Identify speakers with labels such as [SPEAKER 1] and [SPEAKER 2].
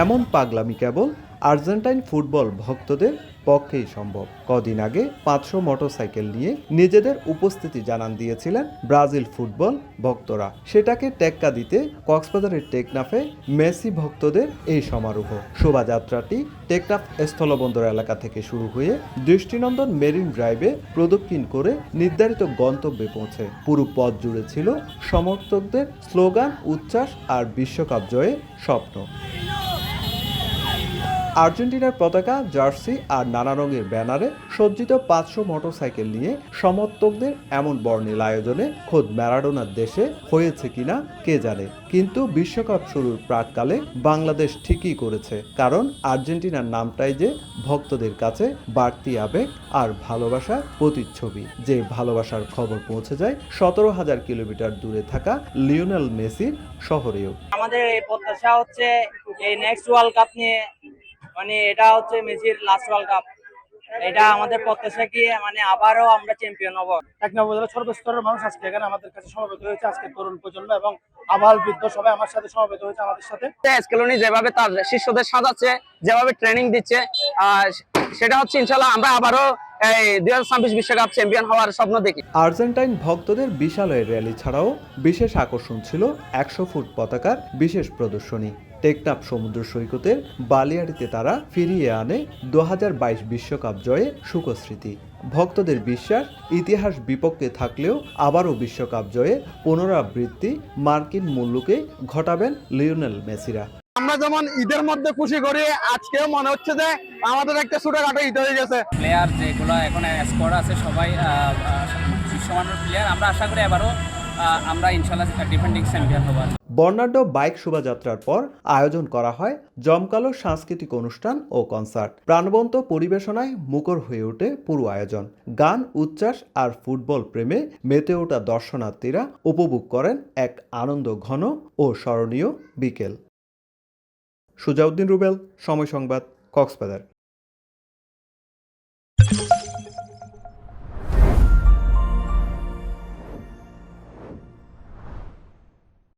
[SPEAKER 1] এমন পাগলামি কেবল Argentine football ভক্তদের পক্ষেই সম্ভব। কদিন আগে 500 মোটরসাইকেল নিয়ে নিজেদের উপস্থিতি জানান দিয়েছিলেন ব্রাজিল ফুটবল ভক্তরা। সেটাকে টেক্কা দিতে কক্সবাজারের টেকনাফে মেসি ভক্তদের এই সমারোহ। শোভাযাত্রাটি টেকনাফ স্থলবন্দর এলাকা থেকে শুরু হয়ে দৃষ্টিনন্দন মেরিন ড্রাইভে প্রদক্ষিণ করে নির্ধারিত গন্তব্যে পৌঁছে। পুরো পথ জুড়ে ছিল সমর্থকদের স্লোগান, উচ্ছ্বাস আর বিশ্বকাপ জয়ের স্বপ্ন। আর্জেন্টিনার পতাকা, জার্সি আর নানা রঙের ব্যানারে সজ্জিত 500 মোটরসাইকেল নিয়ে সমর্থকদের এমন বর্ণিল আয়োজনে খোদ ম্যারাডোনার দেশে হয়েছে কিনা কে জানে। কিন্তু বিশ্বকাপ শুরুর প্রাককালে বাংলাদেশ ঠিকই করেছে, কারণ আর্জেন্টিনার নামটাই যে ভক্তদের কাছে বাড়তি আবেগ আর ভালোবাসার প্রতিচ্ছবি। যে ভালোবাসার খবর পৌঁছে যায় 17,000 কিলোমিটার দূরে থাকা লিওনেল মেসির শহরেও।
[SPEAKER 2] আমাদের এই প্রত্যাশা হচ্ছে এই নেক্সট ওয়ার্ল্ড কাপ নিয়ে, এটা হচ্ছে মেসির লাস্ট ওয়ার্ল্ড কাপ। এটা আমাদের প্রত্যাশা কি আবারও আমরা চ্যাম্পিয়ন হব।
[SPEAKER 3] টেকনাফ উপজেলার সর্বস্তরের মানুষ আজকে এখানে আমাদের কাছে সমবেত হয়েছে। আজকে তরুণ প্রজন্ম এবং আবাল বৃদ্ধ সবাই আমার সাথে সমবেত হয়েছে আমাদের সাথে।
[SPEAKER 4] স্কেলনি যেভাবে তার শিষ্যদের সাজাচ্ছে, যেভাবে ট্রেনিং দিচ্ছে, সেটা হচ্ছে ইনশাল্লাহ আমরা আবারও এই 2026 বিশ্বকাপ চ্যাম্পিয়ন হওয়ার স্বপ্ন দেখি।
[SPEAKER 1] আর্জেন্টাইন ভক্তদের বিশাল এই র্যালি ছাড়াও বিশেষ আকর্ষণ ছিল 100 ফুট পতাকার বিশেষ প্রদর্শনী। টেকনাফ সমুদ্র সৈকতের বালিয়াড়িতে তারা ফিরিয়ে আনে 2022 বিশ্বকাপ জয়ে সুখস্মৃতি। ভক্তদের বিশ্বাস, ইতিহাস বিপক্ষে থাকলেও আবারও বিশ্বকাপ জয়ের পুনরাবৃত্তি মার্কিন মুল্লুকে ঘটাবেন লিওনেল মেসিরা।
[SPEAKER 3] আমরা যেমন ঈদের মধ্যে খুশি করি, আজকেও মনে হচ্ছে যে আমাদের একটা ছোটখাটো ঈদ হয়ে গেছে।
[SPEAKER 5] প্লেয়ার যেগুলো এখন স্কোয়াড আছে সবাই বিশ্বমানের প্লেয়ার। আমরা আশা করি এবারও আমরা ইনশাল্লাহ ডিফেন্ডিং চ্যাম্পিয়ন হব।
[SPEAKER 1] বর্ণাঢ্য বাইক শোভাযাত্রার পর আয়োজন করা হয় জমকালো সাংস্কৃতিক অনুষ্ঠান ও কনসার্ট। প্রাণবন্ত পরিবেশনায় মুখর হয়ে ওঠে পুরো আয়োজন। গান, উচ্ছ্বাস আর ফুটবল প্রেমে মেতে ওঠা দর্শনার্থীরা উপভোগ করেন এক আনন্দ ঘন ও স্মরণীয় বিকেল। সুজাউদ্দিন রুবেল, সময় সংবাদ, কক্সবাজার।